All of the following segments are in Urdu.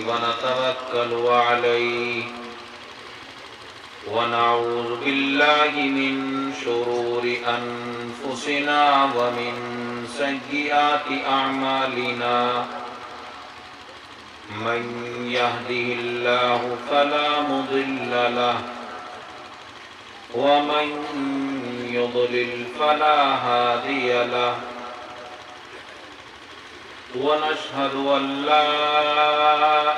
ونتوكل عليه ونعوذ بالله من شرور أنفسنا ومن سيئات أعمالنا من يهده الله فلا مضل له ومن يضلل فلا هادي له ونشهد أن لا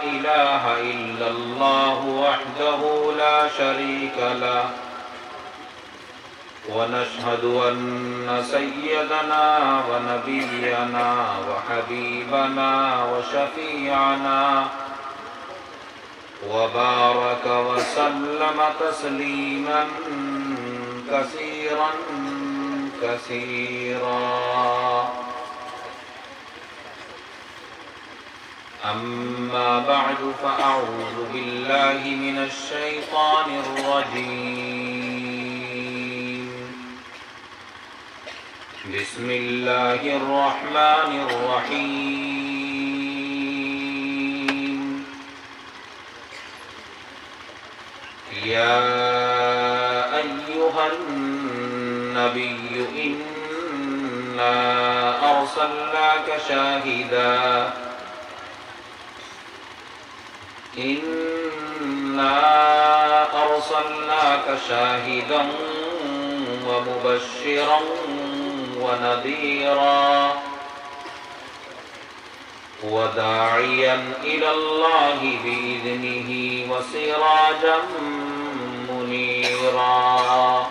إله إلا الله وحده لا شريك له ونشهد أن سيدنا ونبينا وحبيبنا وشفيعنا وبارك وسلم تسليما كثيرا كثيرا أما بعد فأعوذ بالله من الشيطان الرجيم بسم الله الرحمن الرحيم يا أيها النبي إنا أرسلناك شاهدا ومبشرا ونذيرا وداعيا إلى الله بإذنه وسراجا منيرا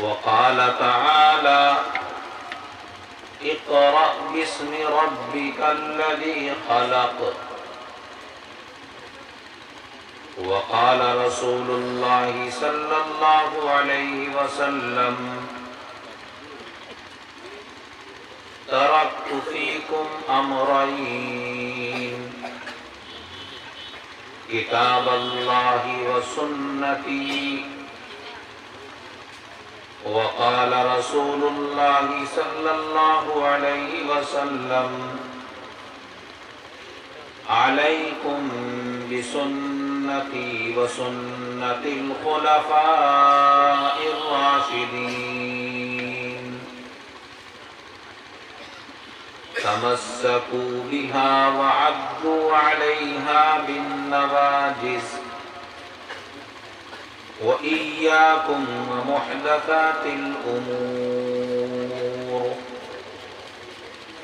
وقال تعالى اقرأ باسم ربك الذي خلق وقال رسول الله صلى الله عليه وسلم تركت فيكم أمرين كتاب الله وسنتي وقال رسول الله صلى الله عليه وسلم عليكم بسنتي وسنة الخلفاء الراشدين تمسكوا بها وعضوا عليها بالنواجذ وإياكم ومحدثات الأمور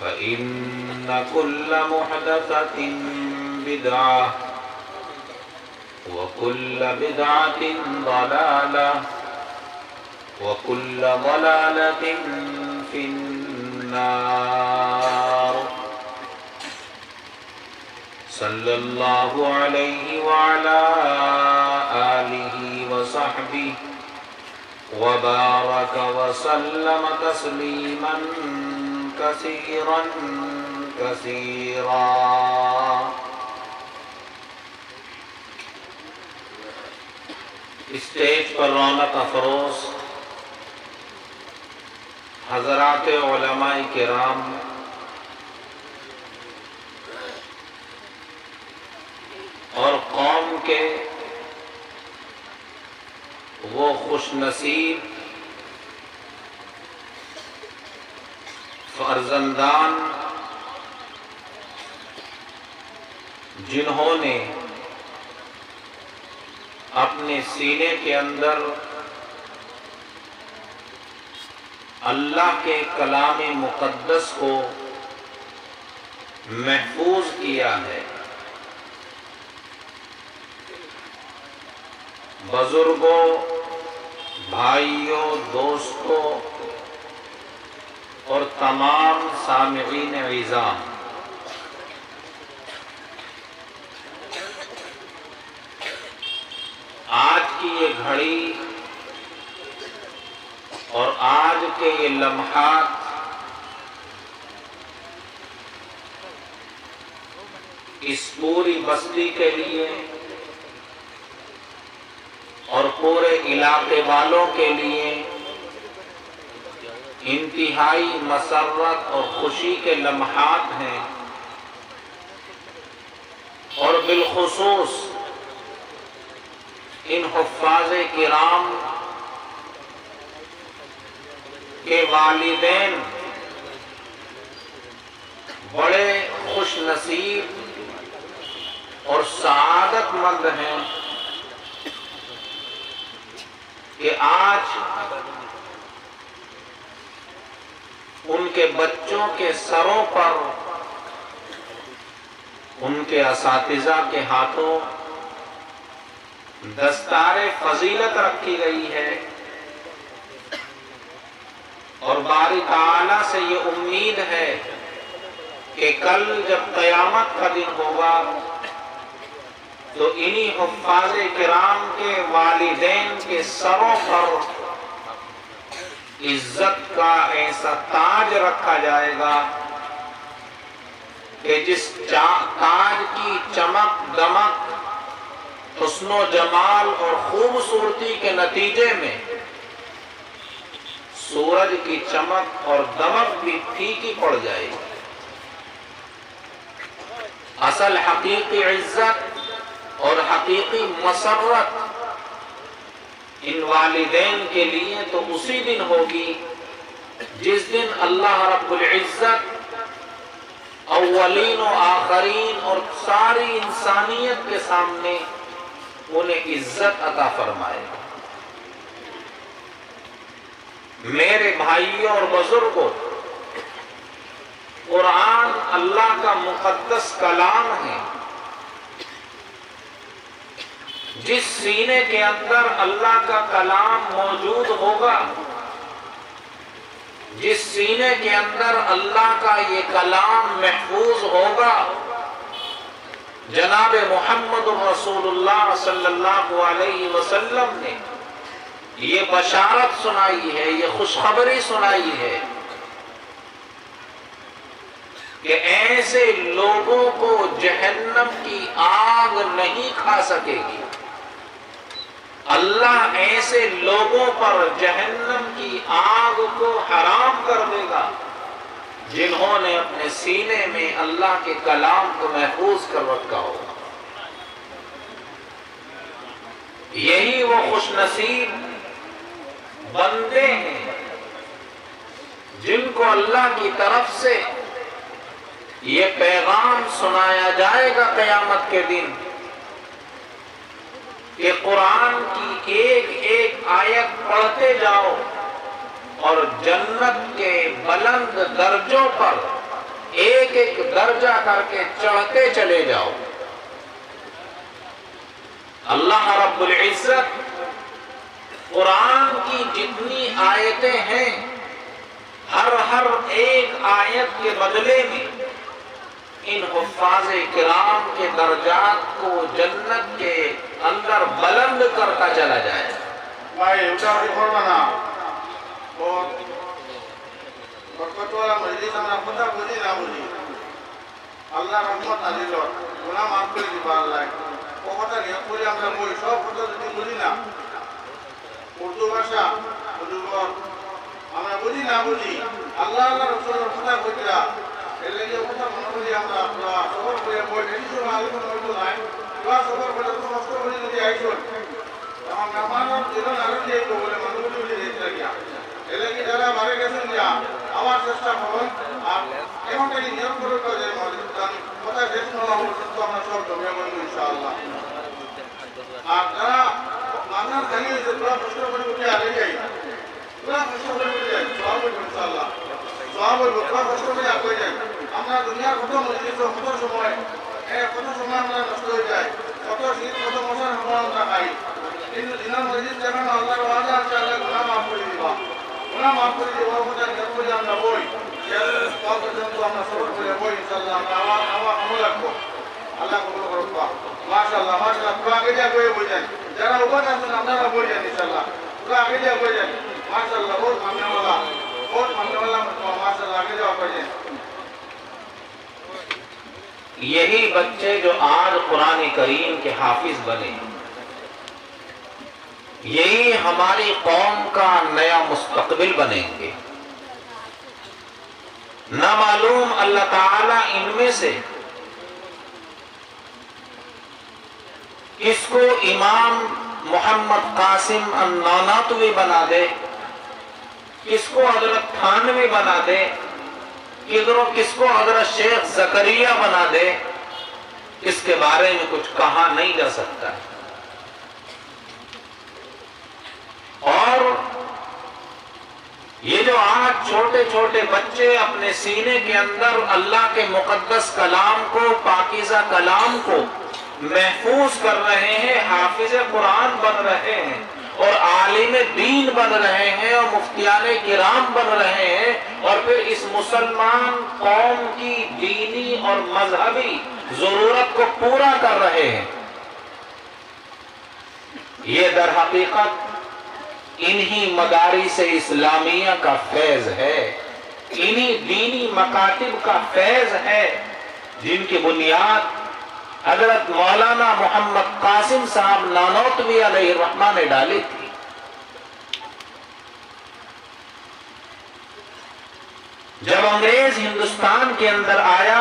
فإن كل محدثة بدعة وكل بدعة ضلالة وكل ضلالة في النار صلى الله عليه وعلى آله وصحبه وبارك وسلم تسليما كثيرا كثيرا اسٹیج پر رونق افروز حضرات علماء کرام اور قوم کے وہ خوش نصیب فرزندان جنہوں نے اپنے سینے کے اندر اللہ کے کلام مقدس کو محفوظ کیا ہے، بزرگوں، بھائیوں، دوستوں اور تمام سامعین عظام، آج کی یہ گھڑی اور آج کے یہ لمحات اس پوری بستی کے لیے اور پورے علاقے والوں کے لیے انتہائی مسرت اور خوشی کے لمحات ہیں، اور بالخصوص ان حفاظ کرام کے والدین بڑے خوش نصیب اور سعادت مند ہیں کہ آج ان کے بچوں کے سروں پر ان کے اساتذہ کے ہاتھوں دستار فضیلت رکھی گئی ہے، اور باری تعالیٰ سے یہ امید ہے کہ کل جب قیامت کا دن ہوگا تو انہی حفاظ کرام کے والدین کے سروں پر عزت کا ایسا تاج رکھا جائے گا کہ جس تاج کی چمک دمک، حسن و جمال اور خوبصورتی کے نتیجے میں سورج کی چمک اور دمک بھی پھیکی پڑ جائے گی۔ اصل حقیقی عزت اور حقیقی مسرت ان والدین کے لیے تو اسی دن ہوگی جس دن اللہ رب العزت اولین و آخرین اور ساری انسانیت کے سامنے انہیں عزت عطا فرمائے گا۔ میرے بھائیوں اور بزرگوں، قرآن اللہ کا مقدس کلام ہے۔ جس سینے کے اندر اللہ کا کلام موجود ہوگا، جس سینے کے اندر اللہ کا یہ کلام محفوظ ہوگا، جناب محمد رسول اللہ صلی اللہ علیہ وسلم نے یہ بشارت سنائی ہے، یہ خوشخبری سنائی ہے کہ ایسے لوگوں کو جہنم کی آگ نہیں کھا سکے گی۔ اللہ ایسے لوگوں پر جہنم کی آگ کو حرام کر دے گا جنہوں نے اپنے سینے میں اللہ کے کلام کو محفوظ کر رکھا ہوگا۔ یہی وہ خوش نصیب بندے ہیں جن کو اللہ کی طرف سے یہ پیغام سنایا جائے گا قیامت کے دن کہ قرآن کی ایک ایک آیت پڑھتے جاؤ اور جنت کے بلند درجوں پر ایک ایک درجہ کر کے چڑھتے چلے جاؤ۔ اللہ رب العزت قرآن کی جتنی آیتیں ہیں، ہر ایک آیت کے بدلے میں ان حفاظ کرام کے درجات کو جنت کے اندر بلند کرتا چلا جائے۔ بھائی اٹھاوڑی فرمانا اور برکت والا مجلس ہمارا خدا بودی نہ بودی اللہ رحمت نازل ہو، گناہ معاف করে দিবা আল্লাহ। ও কথা নিয়ে পড়ে আমরা বই সব কথা যদি বুঝি না, উর্দু ভাষা আমরা বুঝি না বুঝি আল্লাহ আল্লাহ রাসূলের কথা কইরা এর লাগি কথা মনে করি আমরা সবার করে বই কিছু আলোচনা হইতো না। বা সবার করে তো কষ্ট করে যদি আইছো আমার নামানোর জন্য আরো যে বলে মানুষ বলে দিতে লাগিয়া এর লাগি যারা মারা গেছেন যা আমার চেষ্টা করুন আর এমনটাই নিয়ম করে কাজে আমাদের কথা শেষ না হলে কিন্তু আমরা সব জমে বলবো ইনশাআল্লাহ। আর যারা মানুষ জানিয়ে যে পুরো কষ্ট করে উঠে আগে যাই, পুরো কষ্ট করে উঠে যাই, সব বলবো ইনশাআল্লাহ। সব বলবো পুরো কষ্ট করে আগে যাই। আমরা দুনিয়ার কত মজলিস কত সময় কত সময় আমরা নষ্ট হয়ে যায়, কত শীত কত মশার হাওয়া আমরা খাই, কিন্তু দিনের মজলিস যেখানে আল্লাহর ওয়াদা আছে আল্লাহ গুনাহ মাফ করে দিবা, গুনাহ মাফ করে দিবা। কথা নিয়ম করে আমরা বই সব পর্যন্ত আমরা সবর করে বই ইনশাআল্লাহ। আমরা আমল রাখবো, আল্লাহ কবুল করুক। মাশাআল্লাহ মাশাআল্লাহ পুরো আগে যা করে বই যান, যারা উপর আছেন আপনারা বই যান ইনশাআল্লাহ, পুরো আগে যা বই যান। মাশাআল্লাহ বহুত মাননেওয়ালা মাশাআল্লাহ আগে যাওয়া বই যান। یہی بچے جو آج قرآن کریم کے حافظ بنے، یہی ہماری قوم کا نیا مستقبل بنیں گے۔ نہ معلوم اللہ تعالیٰ ان میں سے کس کو امام محمد قاسم النانوتوی بنا دے، کس کو حضرت تھانوی بنا دے، کس کو حضرت شیخ زکریا بنا دے، اس کے بارے میں کچھ کہا نہیں جا سکتا۔ اور یہ جو آج چھوٹے چھوٹے بچے اپنے سینے کے اندر اللہ کے مقدس کلام کو، پاکیزہ کلام کو محفوظ کر رہے ہیں، حافظ قرآن بن رہے ہیں اور عالم دین بن رہے ہیں اور مفتیان کرام بن رہے ہیں، اور پھر اس مسلمان قوم کی دینی اور مذہبی ضرورت کو پورا کر رہے ہیں، یہ در حقیقت انہی مدارس اسلامیہ کا فیض ہے، انہی دینی مکاتب کا فیض ہے، جن کی بنیاد حضرت مولانا محمد قاسم صاحب نانوتوی علیہ الرحمہ نے ڈالی تھی۔ جب انگریز ہندوستان کے اندر آیا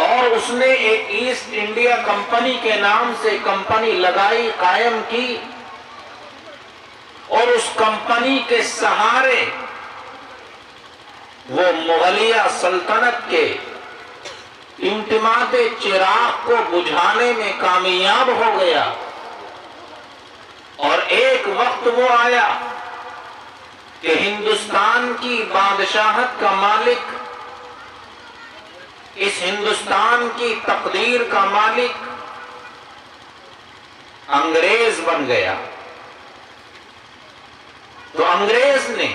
اور اس نے ایک ایسٹ انڈیا کمپنی کے نام سے کمپنی لگائی، قائم کی، اور اس کمپنی کے سہارے وہ مغلیہ سلطنت کے ٹمٹماتے چراغ کو بجھانے میں کامیاب ہو گیا، اور ایک وقت وہ آیا کہ ہندوستان کی بادشاہت کا مالک، اس ہندوستان کی تقدیر کا مالک انگریز بن گیا۔ تو انگریز نے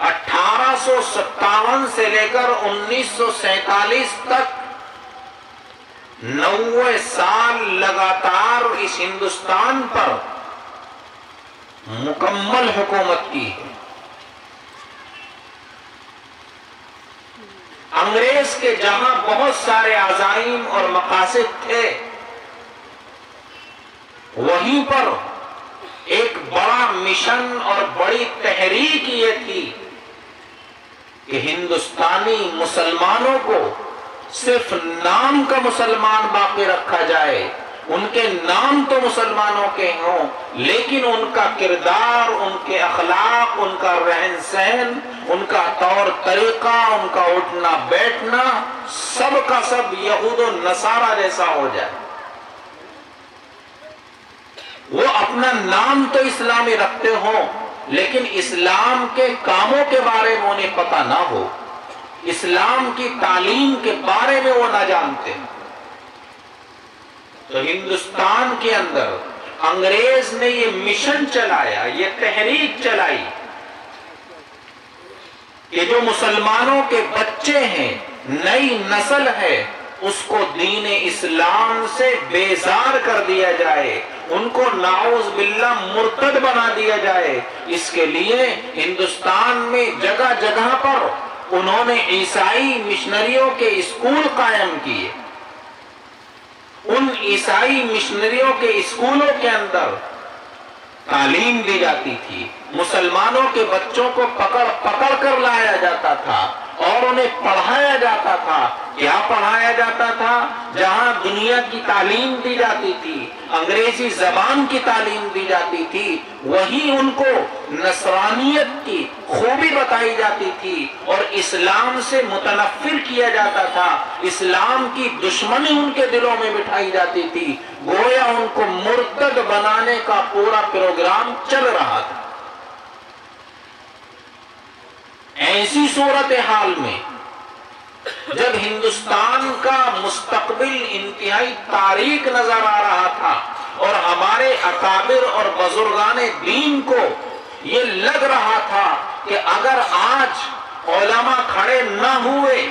1857 سے لے کر 1947 تک 90 سال لگاتار اس ہندوستان پر مکمل حکومت کی ہے۔ انگریز کے جہاں بہت سارے عزائم اور مقاصد تھے، وہیں پر ایک بڑا مشن اور بڑی تحریک یہ تھی کہ ہندوستانی مسلمانوں کو صرف نام کا مسلمان باقی رکھا جائے، ان کے نام تو مسلمانوں کے ہوں، لیکن ان کا کردار، ان کے اخلاق، ان کا رہن سہن، ان کا طور طریقہ، ان کا اٹھنا بیٹھنا سب کا سب یہود و نصارہ جیسا ہو جائے۔ وہ اپنا نام تو اسلامی رکھتے ہوں، لیکن اسلام کے کاموں کے بارے میں انہیں پتہ نہ ہو، اسلام کی تعلیم کے بارے میں وہ نہ جانتے۔ تو ہندوستان کے اندر انگریز نے یہ مشن چلایا، یہ تحریک چلائی کہ جو مسلمانوں کے بچے ہیں، نئی نسل ہے، اس کو دین اسلام سے بیزار کر دیا جائے، ان کو نعوذ باللہ مرتد بنا دیا جائے۔ اس کے لیے ہندوستان میں جگہ جگہ پر انہوں نے عیسائی مشنریوں کے اسکول قائم کیے۔ ان عیسائی مشنریوں کے اسکولوں کے اندر تعلیم دی جاتی تھی، مسلمانوں کے بچوں کو پکڑ پکڑ کر لایا جاتا تھا اور انہیں پڑھایا جاتا تھا۔ کیا پڑھایا جاتا تھا؟ جہاں دنیا کی تعلیم دی جاتی تھی، انگریزی زبان کی تعلیم دی جاتی تھی، وہیں ان کو نصرانیت کی خوبی بتائی جاتی تھی اور اسلام سے متنفر کیا جاتا تھا، اسلام کی دشمنی ان کے دلوں میں بٹھائی جاتی تھی، گویا ان کو مرتد بنانے کا پورا پروگرام چل رہا تھا۔ ایسی صورتحال میں جب ہندوستان کا مستقبل انتہائی تاریک نظر آ رہا تھا اور ہمارے اکابر اور بزرگان دین کو یہ لگ رہا تھا کہ اگر آج علماء کھڑے نہ ہوئے،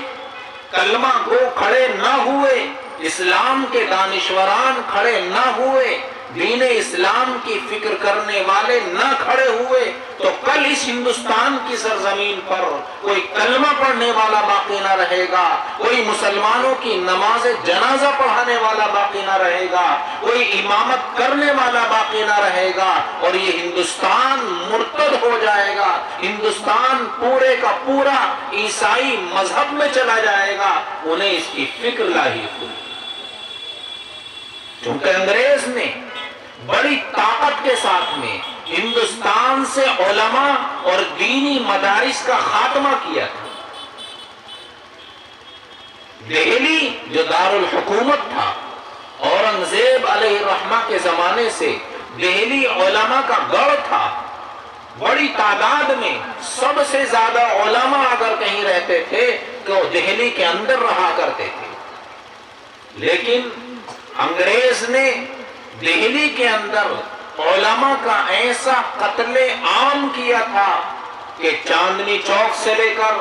کلمہ گو کھڑے نہ ہوئے، اسلام کے دانشوران کھڑے نہ ہوئے، دین اسلام کی فکر کرنے والے نہ کھڑے ہوئے تو کل اس ہندوستان کی سرزمین پر کوئی کلمہ پڑھنے والا باقی نہ رہے گا، کوئی مسلمانوں کی نماز جنازہ پڑھانے والا باقی نہ رہے گا، کوئی امامت کرنے والا باقی نہ رہے گا، اور یہ ہندوستان مرتد ہو جائے گا، ہندوستان پورے کا پورا عیسائی مذہب میں چلا جائے گا۔ انہیں اس کی فکر لاحق ہوئی، چونکہ انگریز نے بڑی طاقت کے ساتھ میں ہندوستان سے علماء اور دینی مدارس کا خاتمہ کیا تھا۔ دہلی جو دارالحکومت تھا، اورنگزیب علیہ الرحمہ کے زمانے سے دہلی علماء کا گڑھ تھا، بڑی تعداد میں سب سے زیادہ علماء اگر کہیں رہتے تھے تو وہ دہلی کے اندر رہا کرتے تھے، لیکن انگریز نے دہلی کے اندر علماء کا ایسا قتل عام کیا تھا کہ چاندنی چوک سے لے کر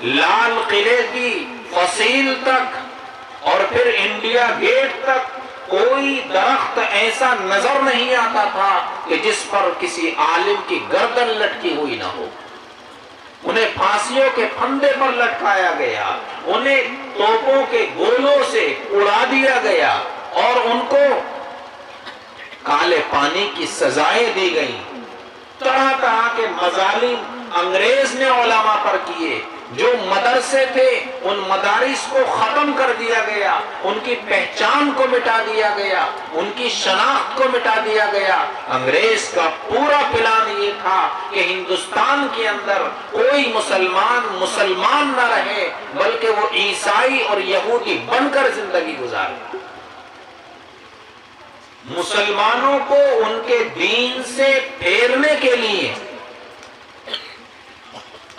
لال قلعے کی فصیل تک اور پھر انڈیا گیٹ تک کوئی درخت ایسا نظر نہیں آتا تھا کہ جس پر کسی عالم کی گردن لٹکی ہوئی نہ ہو۔ انہیں پھانسیوں کے پھندے پر لٹکایا گیا، انہیں توپوں کے گولوں سے اڑا دیا گیا، اور ان کو کالے پانی کی سزائیں دی گئیں۔ طرح طرح کے مظالم انگریز نے علماء پر کیے، جو مدرسے تھے ان مدارس کو ختم کر دیا گیا، ان کی پہچان کو مٹا دیا گیا، ان کی شناخت کو مٹا دیا گیا۔ انگریز کا پورا پلان یہ تھا کہ ہندوستان کے اندر کوئی مسلمان نہ رہے، بلکہ وہ عیسائی اور یہودی بن کر زندگی گزارے۔ مسلمانوں کو ان کے دین سے پھیرنے کے لیے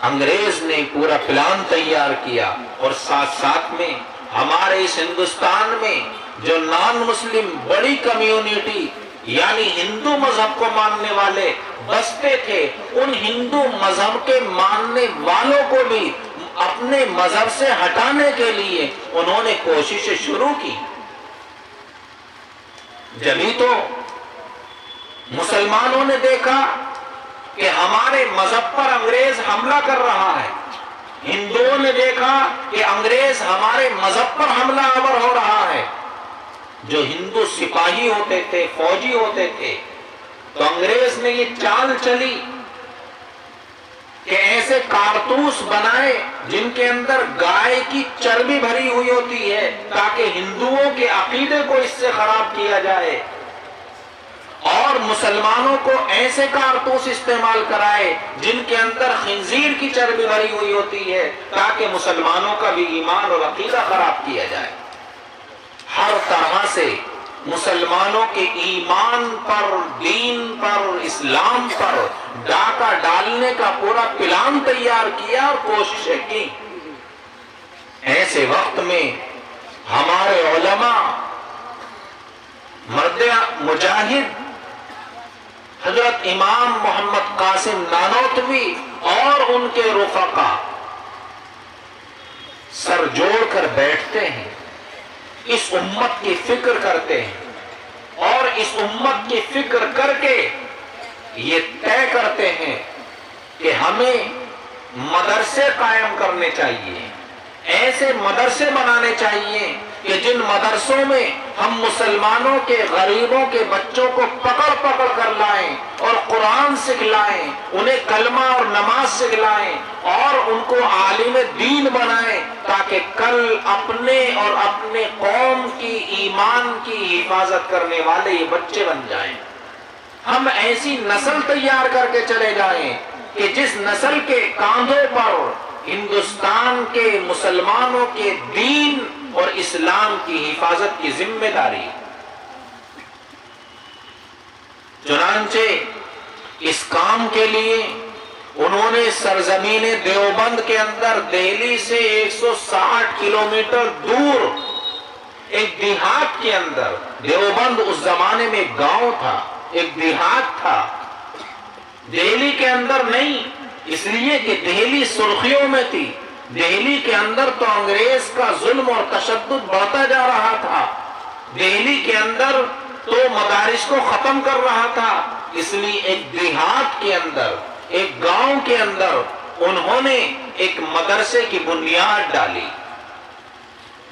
انگریز نے پورا پلان تیار کیا، اور ساتھ ساتھ میں ہمارے اس ہندوستان میں جو نان مسلم بڑی کمیونٹی یعنی ہندو مذہب کو ماننے والے بستے تھے، ان ہندو مذہب کے ماننے والوں کو بھی اپنے مذہب سے ہٹانے کے لیے انہوں نے کوششیں شروع کی۔ جبھی تو مسلمانوں نے دیکھا کہ ہمارے مذہب پر انگریز حملہ کر رہا ہے، ہندوؤں نے دیکھا کہ انگریز ہمارے مذہب پر حملہ آور ہو رہا ہے۔ جو ہندو سپاہی ہوتے تھے، فوجی ہوتے تھے، تو انگریز نے یہ چال چلی کہ ایسے کارتوس بنائے جن کے اندر گائے کی چربی بھری ہوئی ہوتی ہے، تاکہ ہندوؤں کے عقیدے کو اس سے خراب کیا جائے، اور مسلمانوں کو ایسے کارتوس استعمال کرائے جن کے اندر خنزیر کی چربی بھری ہوئی ہوتی ہے، تاکہ مسلمانوں کا بھی ایمان اور عقیدہ خراب کیا جائے۔ ہر طرح سے مسلمانوں کے ایمان پر، دین پر، اسلام پر ڈاکہ ڈالنے کا پورا پلان تیار کیا اور کوششیں کی۔ ایسے وقت میں ہمارے علماء، مرد مجاہد حضرت امام محمد قاسم نانوتوی اور ان کے رفقا سر جوڑ کر بیٹھتے ہیں، اس امت کی فکر کرتے ہیں، اور اس امت کی فکر کر کے یہ طے کرتے ہیں کہ ہمیں مدرسے قائم کرنے چاہیے، ایسے مدرسے بنانے چاہیے کہ جن مدرسوں میں ہم مسلمانوں کے غریبوں کے بچوں کو پکڑ پکڑ کر لائیں اور قرآن سکھلائیں، انہیں کلمہ اور نماز سکھلائیں، اور ان کو عالم دین بنائیں، تاکہ کل اپنے اور اپنے قوم کی ایمان کی حفاظت کرنے والے یہ بچے بن جائیں۔ ہم ایسی نسل تیار کر کے چلے جائیں کہ جس نسل کے کاندھوں پر ہندوستان کے مسلمانوں کے دین اور اسلام کی حفاظت کی ذمہ داری۔ چنانچہ اس کام کے لیے انہوں نے سرزمین دیوبند کے اندر دہلی سے 160 کلومیٹر دور ایک دیہات کے اندر، دیوبند اس زمانے میں ایک گاؤں تھا، ایک دیہات تھا، دہلی کے اندر نہیں، اس لیے کہ دہلی سرخیوں میں تھی۔ دہلی کے اندر تو انگریز کا ظلم اور تشدد بڑھتا جا رہا تھا، دہلی کے اندر تو مدارس کو ختم کر رہا تھا، اس لیے ایک دیہات کے اندر، ایک گاؤں کے اندر انہوں نے ایک مدرسے کی بنیاد ڈالی۔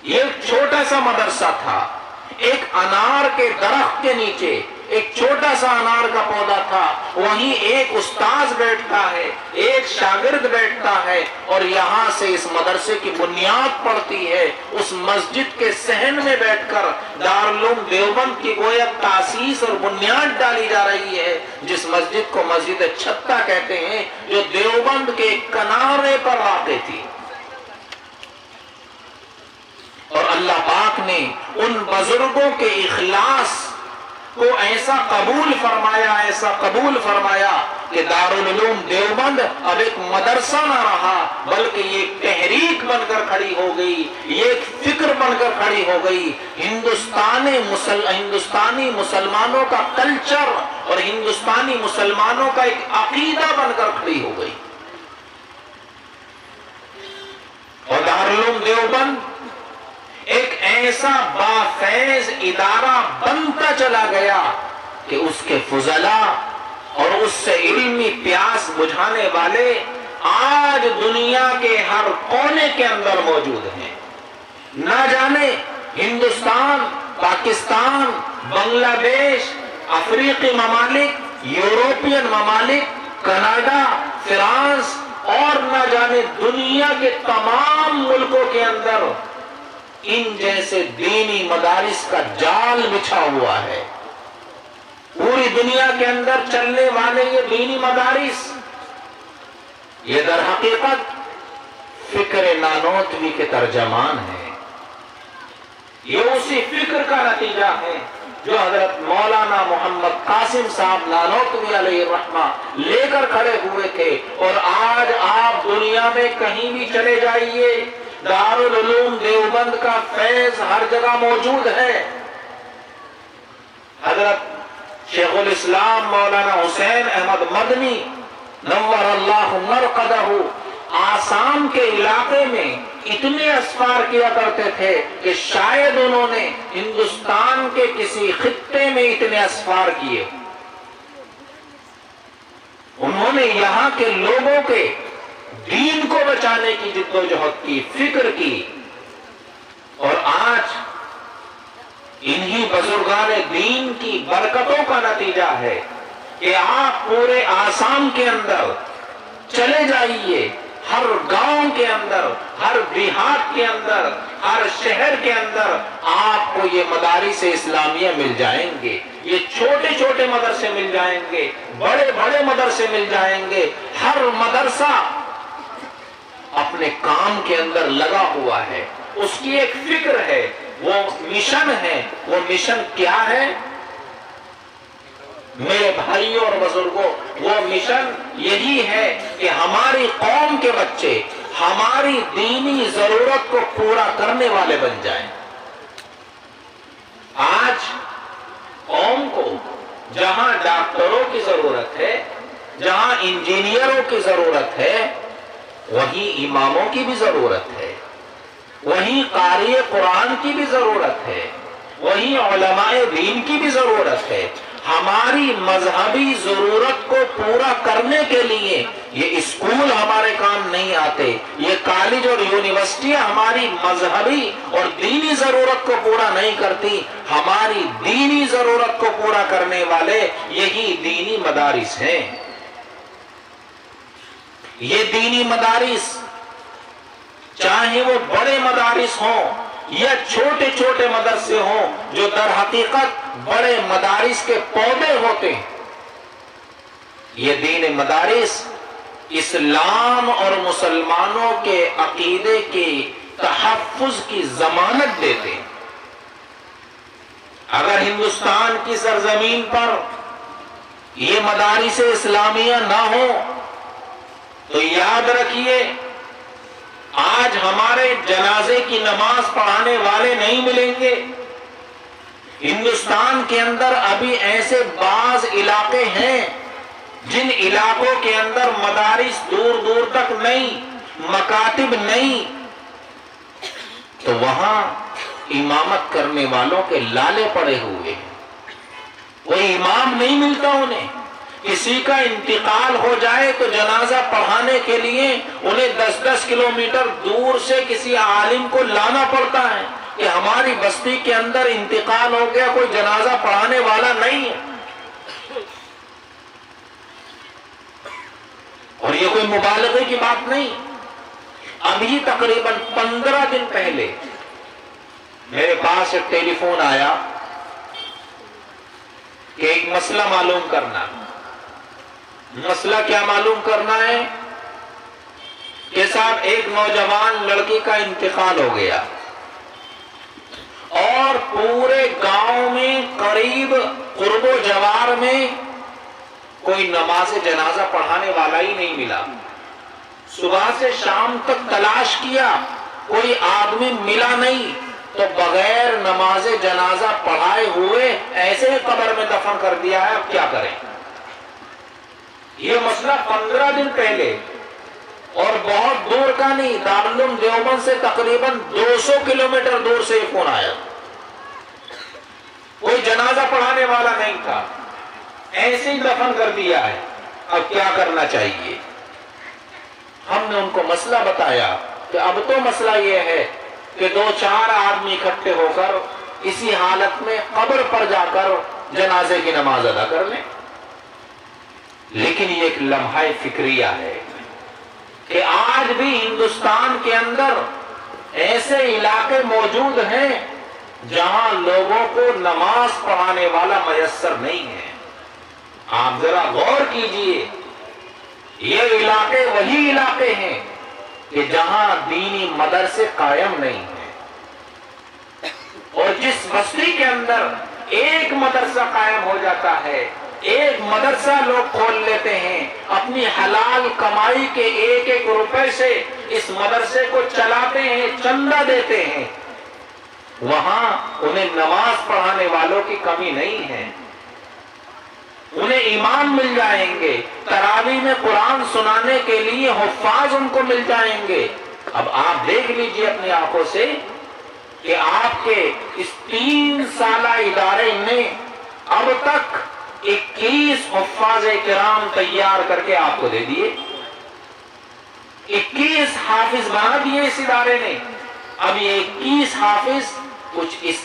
یہ ایک چھوٹا سا مدرسہ تھا، ایک انار کے درخت کے نیچے ایک چھوٹا سا انار کا پودا تھا، وہیں ایک استاذ بیٹھتا ہے، ایک شاگرد بیٹھتا ہے اور یہاں سے اس مدرسے کی بنیاد پڑتی ہے۔ اس مسجد کے صحن میں بیٹھ کر دارالعلوم دیوبند کی گویا تاسیس اور بنیاد ڈالی جا رہی ہے، جس مسجد کو مسجد چھتہ کہتے ہیں، جو دیوبند کے کنارے پر واقع تھی۔ اور اللہ پاک نے ان بزرگوں کے اخلاص کو ایسا قبول فرمایا کہ دارالعلوم دیوبند اب ایک مدرسہ نہ رہا، بلکہ یہ ایک تحریک بن کر کھڑی ہو گئی، یہ ایک فکر بن کر کھڑی ہو گئی۔ ہندوستانی مسلمانوں کا کلچر اور ہندوستانی مسلمانوں کا ایک عقیدہ بن کر کھڑی ہو گئی۔ اور دارالعلوم دیوبند ایک ایسا بافیض ادارہ بنتا چلا گیا کہ اس کے فضلاء اور اس سے علمی پیاس بجھانے والے آج دنیا کے ہر کونے کے اندر موجود ہیں۔ نہ جانے ہندوستان، پاکستان، بنگلہ دیش، افریقی ممالک، یورپین ممالک، کینیڈا، فرانس اور نہ جانے دنیا کے تمام ملکوں کے اندر ان جیسے دینی مدارس کا جال بچھا ہوا ہے۔ پوری دنیا کے اندر چلنے والے یہ دینی مدارس، یہ در حقیقت فکر نانوتوی کے ترجمان ہیں۔ یہ اسی فکر کا نتیجہ ہے جو حضرت مولانا محمد قاسم صاحب نانوتوی علیہ الرحمہ لے کر کھڑے ہوئے تھے۔ اور آج آپ دنیا میں کہیں بھی چلے جائیے، دارالعلوم دیوبند کا فیض ہر جگہ موجود ہے۔ حضرت شیخ الاسلام مولانا حسین احمد مدنی نور اللہ مرقدہ آسام کے علاقے میں اتنے اسفار کیا کرتے تھے کہ شاید انہوں نے ہندوستان کے کسی خطے میں اتنے اسفار کیے۔ انہوں نے یہاں کے لوگوں کے دین کو بچانے کی جدوجہد کی، فکر کی۔ اور آج انہی بزرگان دین کی برکتوں کا نتیجہ ہے کہ آپ پورے آسام کے اندر چلے جائیے، ہر گاؤں کے اندر، ہر دیہات کے اندر، ہر شہر کے اندر آپ کو یہ مدارس اسلامیہ مل جائیں گے۔ یہ چھوٹے چھوٹے مدرسے مل جائیں گے، بڑے بڑے مدرسے مل جائیں گے۔ ہر مدرسہ اپنے کام کے اندر لگا ہوا ہے، اس کی ایک فکر ہے، وہ مشن ہے۔ وہ مشن کیا ہے میرے بھائیوں اور بزرگوں؟ وہ مشن یہی ہے کہ ہماری قوم کے بچے ہماری دینی ضرورت کو پورا کرنے والے بن جائیں۔ آج قوم کو جہاں ڈاکٹروں کی ضرورت ہے، جہاں انجینئروں کی ضرورت ہے، وہیں اماموں کی بھی ضرورت ہے، وہیں قاری قرآن کی بھی ضرورت ہے، وہیں علماء دین کی بھی ضرورت ہے۔ ہماری مذہبی ضرورت کو پورا کرنے کے لیے یہ اسکول ہمارے کام نہیں آتے، یہ کالج اور یونیورسٹیاں ہماری مذہبی اور دینی ضرورت کو پورا نہیں کرتی۔ ہماری دینی ضرورت کو پورا کرنے والے یہی دینی مدارس ہیں۔ یہ دینی مدارس چاہے وہ بڑے مدارس ہوں یا چھوٹے چھوٹے مدرسے ہوں، جو در حقیقت بڑے مدارس کے پودے ہوتے ہیں، یہ دین مدارس اسلام اور مسلمانوں کے عقیدے کے تحفظ کی ضمانت دیتے ہیں۔ اگر ہندوستان کی سرزمین پر یہ مدارس اسلامیہ نہ ہو تو یاد رکھیے آج ہمارے جنازے کی نماز پڑھانے والے نہیں ملیں گے۔ ہندوستان کے اندر ابھی ایسے بعض علاقے ہیں جن علاقوں کے اندر مدارس دور دور تک نہیں، مکاتب نہیں، تو وہاں امامت کرنے والوں کے لالے پڑے ہوئے ہیں۔ کوئی امام نہیں ملتا انہیں. کسی کا انتقال ہو جائے تو جنازہ پڑھانے کے لیے انہیں 10-10 کلومیٹر دور سے کسی عالم کو لانا پڑتا ہے کہ ہماری بستی کے اندر انتقال ہو گیا, کوئی جنازہ پڑھانے والا نہیں ہے. اور یہ کوئی مبالغے کی بات نہیں. ابھی تقریباً 15 دن پہلے میرے پاس ایک ٹیلی فون آیا کہ ایک مسئلہ معلوم کرنا. مسئلہ کیا معلوم کرنا ہے کہ صاحب ایک نوجوان لڑکی کا انتقال ہو گیا اور پورے گاؤں میں قریب قرب و جوار میں کوئی نماز جنازہ پڑھانے والا ہی نہیں ملا. صبح سے شام تک تلاش کیا, کوئی آدمی ملا نہیں, تو بغیر نماز جنازہ پڑھائے ہوئے ایسے ہی قبر میں دفن کر دیا ہے. اب کیا کریں؟ یہ مسئلہ 15 دن پہلے اور بہت دور کا نہیں, دارالعلوم دیوبند سے تقریباً 200 کلومیٹر دور سے یہ فون آیا. کوئی جنازہ پڑھانے والا نہیں تھا, ایسے ہی دفن کر دیا ہے. اب کیا کرنا چاہیے؟ ہم نے ان کو مسئلہ بتایا کہ اب تو مسئلہ یہ ہے کہ 2-4 آدمی اکٹھے ہو کر اسی حالت میں قبر پر جا کر جنازے کی نماز ادا کر لیں. لیکن یہ ایک لمحہ فکریہ ہے کہ آج بھی ہندوستان کے اندر ایسے علاقے موجود ہیں جہاں لوگوں کو نماز پڑھانے والا میسر نہیں ہے. آپ ذرا غور کیجئے, یہ علاقے وہی علاقے ہیں کہ جہاں دینی مدرسے قائم نہیں ہیں. اور جس بستی کے اندر ایک مدرسہ قائم ہو جاتا ہے, ایک مدرسہ لوگ کھول لیتے ہیں, اپنی حلال کمائی کے 1-1 روپے سے اس مدرسے کو چلاتے ہیں, چندہ دیتے ہیں, وہاں انہیں نماز پڑھانے والوں کی کمی نہیں ہے. انہیں امام مل جائیں گے, تراویح میں قرآن سنانے کے لیے حفاظ ان کو مل جائیں گے. اب آپ دیکھ لیجئے اپنی آنکھوں سے کہ آپ کے اس 3 سالہ ادارے نے اب تک 21 حفاظ کرام تیار کر کے آپ کو دے دیے. 21 حافظ بنا دیے اس ادارے نے. اب یہ 21 حافظ کچھ اس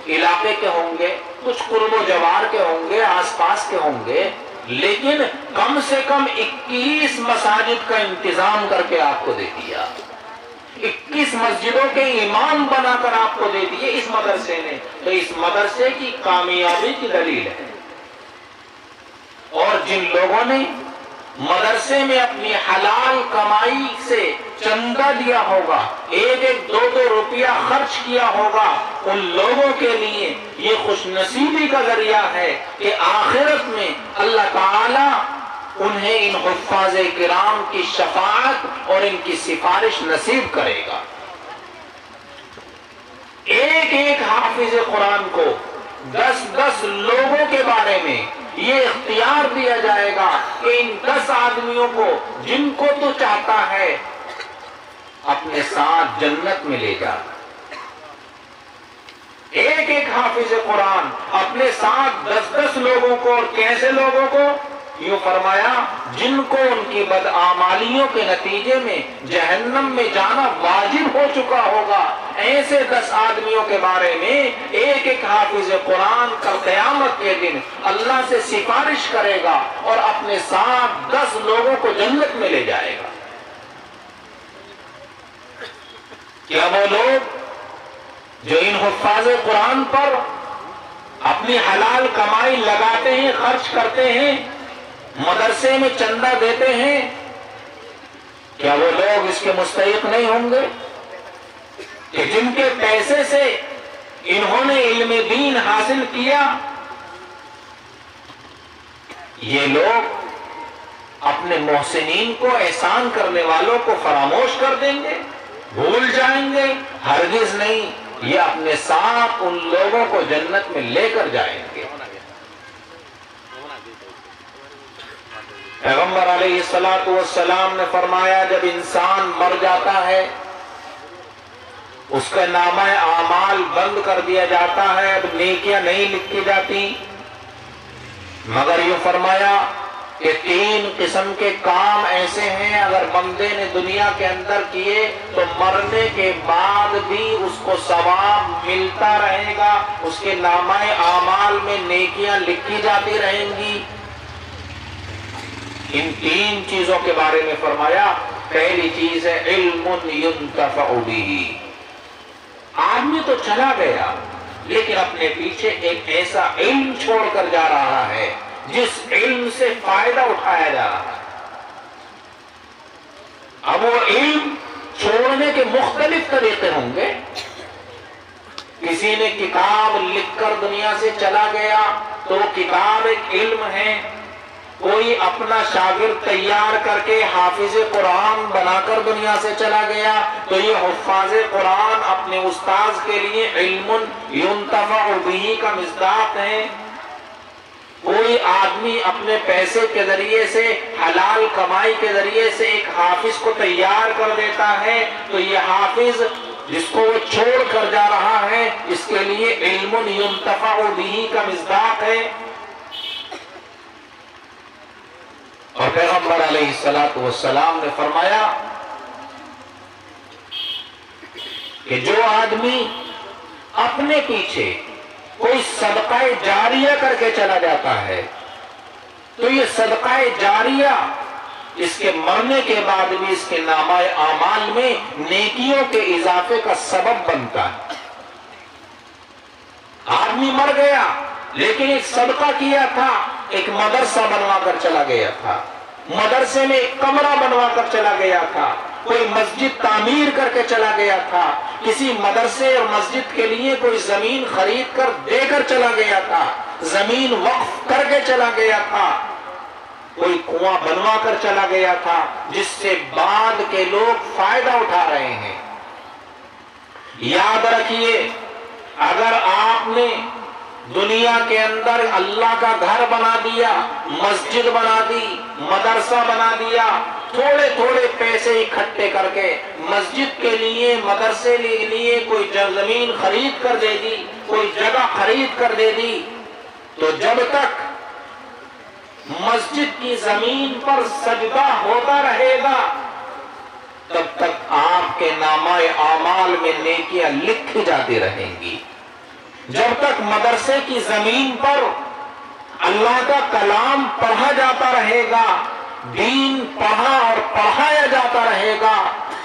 علاقے کے ہوں گے, کچھ قرب و جوار کے ہوں گے, آس پاس کے ہوں گے, لیکن کم سے کم 21 مساجد کا انتظام کر کے آپ کو دے دیا. 21 مسجدوں کے امام بنا کر آپ کو دے دیے اس مدرسے نے. تو اس مدرسے کی کامیابی کی دلیل ہے. اور جن لوگوں نے مدرسے میں اپنی حلال کمائی سے چندہ دیا ہوگا, 1-1, 2-2 روپیہ خرچ کیا ہوگا, ان لوگوں کے لیے یہ خوش نصیبی کا ذریعہ ہے کہ آخرت میں اللہ تعالی انہیں ان حفاظ کرام کی شفاعت اور ان کی سفارش نصیب کرے گا. 1-1 حافظ قرآن کو 10-10 لوگوں کے بارے میں یہ اختیار دیا جائے گا کہ ان 10 آدمیوں کو جن کو تو چاہتا ہے اپنے ساتھ جنت میں لے جا. 1-1 حافظ قرآن اپنے ساتھ 10-10 لوگوں کو, اور کیسے لوگوں کو؟ یوں فرمایا جن کو ان کی بدعمالیوں کے نتیجے میں جہنم میں جانا واجب ہو چکا ہوگا, ایسے 10 آدمیوں کے بارے میں 1-1 حافظ قرآن کا قیامت کے دن اللہ سے سفارش کرے گا اور اپنے ساتھ 10 لوگوں کو جنت میں لے جائے گا. کیا وہ لوگ جو ان حفاظ قرآن پر اپنی حلال کمائی لگاتے ہیں, خرچ کرتے ہیں, مدرسے میں چندہ دیتے ہیں, کیا وہ لوگ اس کے مستحق نہیں ہوں گے کہ جن کے پیسے سے انہوں نے علم دین حاصل کیا, یہ لوگ اپنے محسنین کو, احسان کرنے والوں کو فراموش کر دیں گے, بھول جائیں گے؟ ہرگز نہیں, یہ اپنے ساتھ ان لوگوں کو جنت میں لے کر جائیں گے. پیغمبر علیہ السلام نے فرمایا جب انسان مر جاتا ہے اس کا نامہ اعمال بند کر دیا جاتا ہے, اب نیکیاں نہیں لکھی جاتی. مگر یہ فرمایا کہ 3 قسم کے کام ایسے ہیں اگر بندے نے دنیا کے اندر کیے تو مرنے کے بعد بھی اس کو ثواب ملتا رہے گا، اس کے نامہ اعمال میں نیکیاں لکھی جاتی رہیں گی۔ ان 3 چیزوں کے بارے میں فرمایا، پہلی چیز ہے علم ينتفع به۔ آدمی تو چلا گیا لیکن اپنے پیچھے ایک ایسا علم چھوڑ کر جا رہا ہے جس علم سے فائدہ اٹھایا جا رہا ہے۔ اب وہ علم چھوڑنے کے مختلف طریقے ہوں گے۔ کسی نے کتاب لکھ کر دنیا سے چلا گیا تو وہ کتاب ایک علم ہے۔ کوئی اپنا شاگرد تیار کر کے حافظ قرآن بنا کر دنیا سے چلا گیا تو یہ حفاظ قرآن اپنے استاذ کے لیے علم ينتفع به کا مصداق ہے۔ کوئی آدمی اپنے پیسے کے ذریعے سے، حلال کمائی کے ذریعے سے ایک حافظ کو تیار کر دیتا ہے تو یہ حافظ جس کو وہ چھوڑ کر جا رہا ہے اس کے لیے علم ينتفع به کا مصداق ہے۔ اور پیغمبر علیہ السلام نے فرمایا کہ جو آدمی اپنے پیچھے کوئی صدقہ جاریہ کر کے چلا جاتا ہے تو یہ صدقہ جاریہ اس کے مرنے کے بعد بھی اس کے نامہ اعمال میں نیکیوں کے اضافے کا سبب بنتا ہے۔ آدمی مر گیا لیکن ایک صدقہ کیا تھا، ایک مدرسہ بنوا کر چلا گیا تھا، مدرسے میں ایک کمرہ بنوا کر چلا گیا تھا، کوئی مسجد تعمیر کر کے چلا گیا تھا، کسی مدرسے اور مسجد کے لیے کوئی زمین خرید کر دے کر چلا گیا تھا، زمین وقف کر کے چلا گیا تھا، کوئی کنواں بنوا کر چلا گیا تھا جس سے بعد کے لوگ فائدہ اٹھا رہے ہیں۔ یاد رکھیے، اگر آپ نے دنیا کے اندر اللہ کا گھر بنا دیا، مسجد بنا دی، مدرسہ بنا دیا، تھوڑے تھوڑے پیسے اکٹھے کر کے مسجد کے لیے، مدرسے کے لیے کوئی زمین خرید کر دے دی، کوئی جگہ خرید کر دے دی، تو جب تک مسجد کی زمین پر سجدہ ہوتا رہے گا تب تک آپ کے نامہ اعمال میں نیکیاں لکھی جاتی رہیں گی۔ جب تک مدرسے کی زمین پر اللہ کا کلام پڑھا جاتا رہے گا، دین پڑھا اور پڑھایا جاتا رہے گا،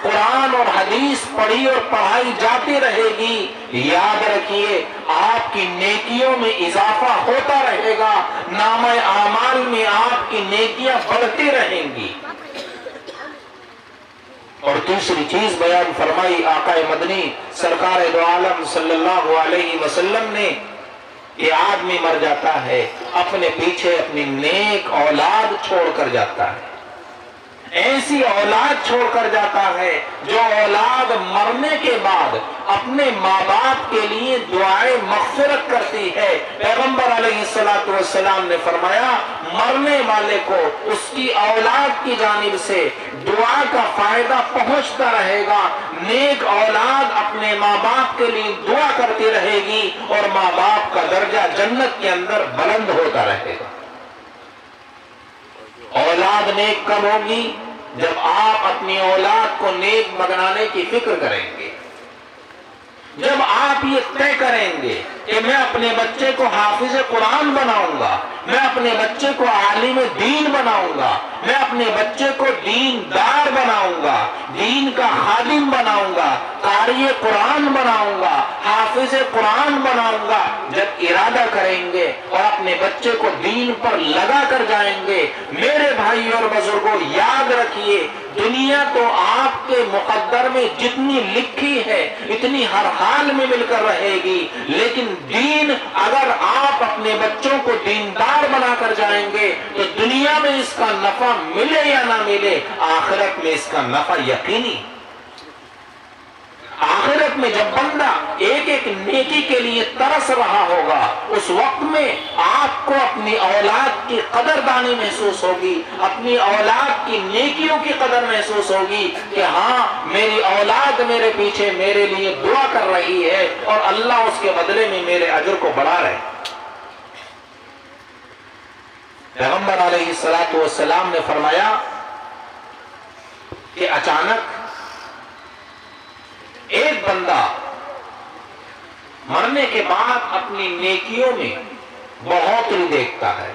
قرآن اور حدیث پڑھی اور پڑھائی جاتی رہے گی، یاد رکھیے آپ کی نیکیوں میں اضافہ ہوتا رہے گا، نامہ اعمال میں آپ کی نیکیاں بڑھتی رہیں گی۔ اور دوسری چیز بیان فرمائی آقا مدنی سرکار دو عالم صلی اللہ علیہ وسلم نے کہ آدمی مر جاتا ہے اپنے پیچھے اپنی نیک اولاد چھوڑ کر جاتا ہے، ایسی اولاد چھوڑ کر جاتا ہے جو اولاد مرنے کے بعد اپنے ماں باپ کے لیے دعائیں مغفرت کرتی ہے۔ پیغمبر علیہ السلام نے فرمایا مرنے والے کو اس کی اولاد کی جانب سے دعا کا فائدہ پہنچتا رہے گا، نیک اولاد اپنے ماں باپ کے لیے دعا کرتی رہے گی اور ماں باپ کا درجہ جنت کے اندر بلند ہوتا رہے گا۔ اولاد نیک کب ہوگی؟ جب آپ اپنی اولاد کو نیک بنانے کی فکر کریں گے، جب آپ یہ طے کریں گے کہ میں اپنے بچے کو حافظ قرآن بناؤں گا، میں اپنے بچے کو عالم دین بناؤں گا، میں اپنے بچے کو دین دار بناؤں گا، دین کا خادم بناؤں گا، قاری قرآن بناؤں گا، حافظ قرآن بناؤں گا، جب ارادہ کریں گے اور اپنے بچے کو دین پر لگا کر جائیں گے، میرے بھائی اور بزرگوں یاد رکھیے دنیا تو آپ کے مقدر میں جتنی لکھی ہے اتنی ہر حال میں مل کر رہے گی، لیکن دین اگر آپ اپنے بچوں کو دیندار بنا کر جائیں گے تو دنیا میں اس کا نفع ملے یا نہ ملے آخرت میں اس کا نفع یقینی۔ آخرت میں جب بندہ ایک ایک نیکی کے لیے ترس رہا ہوگا اس وقت میں آپ کو اپنی اولاد کی قدردانی محسوس ہوگی، اپنی اولاد کی نیکیوں کی قدر محسوس ہوگی کہ ہاں میری اولاد میرے پیچھے میرے لیے دعا کر رہی ہے اور اللہ اس کے بدلے میں میرے اجر کو بڑھا رہے۔ پیغمبر علیہ الصلوۃ والسلام نے فرمایا کہ اچانک ایک بندہ مرنے کے بعد اپنی نیکیوں میں بڑھوتری دیکھتا ہے.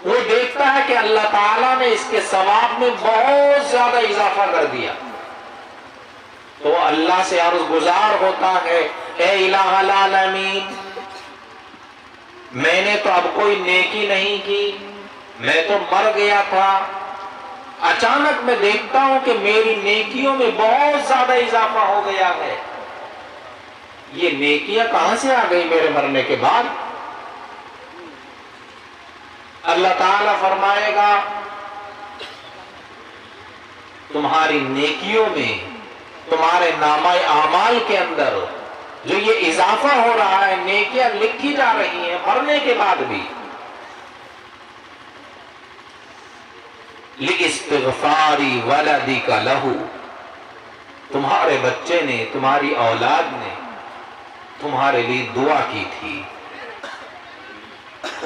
وہ دیکھتا ہے کہ اللہ تعالیٰ نے اس کے ثواب میں بہت زیادہ اضافہ کر دیا. تو وہ اللہ سے عرض گزار ہوتا ہے، اے الہ العالمین، میں نے تو اب کوئی نیکی نہیں کی، میں تو مر گیا تھا، اچانک میں دیکھتا ہوں کہ میری نیکیوں میں بہت زیادہ اضافہ ہو گیا ہے. یہ نیکیاں کہاں سے آ گئی میرے مرنے کے بعد؟ اللہ تعالیٰ فرمائے گا تمہاری نیکیوں میں، تمہارے نامہ اعمال کے اندر جو یہ اضافہ ہو رہا ہے، نیکیاں لکھی جا رہی ہیں مرنے کے بعد بھی. لِاسْتِغْفَارِ وَلَدِكَ لَهُ، تمہارے بچے نے، تمہاری اولاد نے تمہارے لیے دعا کی تھی،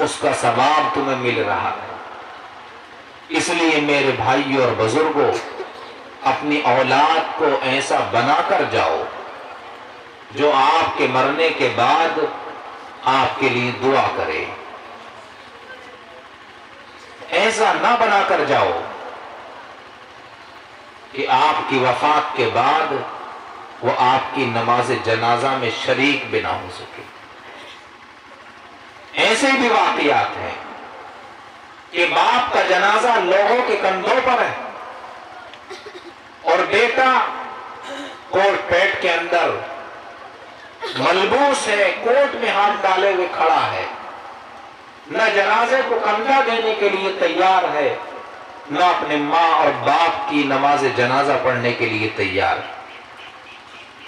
اس کا ثواب تمہیں مل رہا ہے. اس لیے میرے بھائیوں اور بزرگوں، اپنی اولاد کو ایسا بنا کر جاؤ جو آپ کے مرنے کے بعد آپ کے لیے دعا کرے. ایسا نہ بنا کر جاؤ کہ آپ کی وفات کے بعد وہ آپ کی نماز جنازہ میں شریک بھی نہ ہو سکے. ایسے بھی واقعات ہیں کہ باپ کا جنازہ لوگوں کے کندھوں پر ہے اور بیٹا کوٹ پیٹ کے اندر ملبوس ہے، کوٹ میں ہاتھ ڈالے ہوئے کھڑا ہے، نہ جنازے کو کندھا دینے کے لیے تیار ہے، نہ اپنے ماں اور باپ کی نماز جنازہ پڑھنے کے لیے تیار.